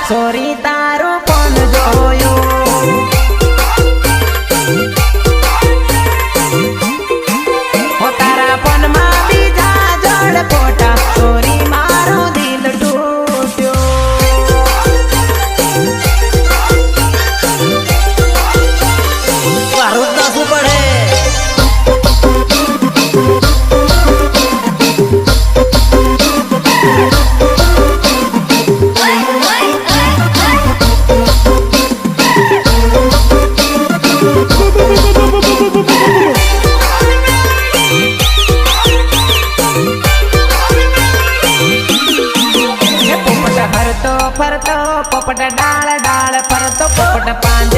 sorry તારું પણ જોયું હો તારા પનમાં બીજા જડ ફોટા સોરી મારું દિલ તૂટ્યું મારું નાખવું પડે ફરતો પોપટ ડાળ ડાળ ફરતો પોપટ પાંજે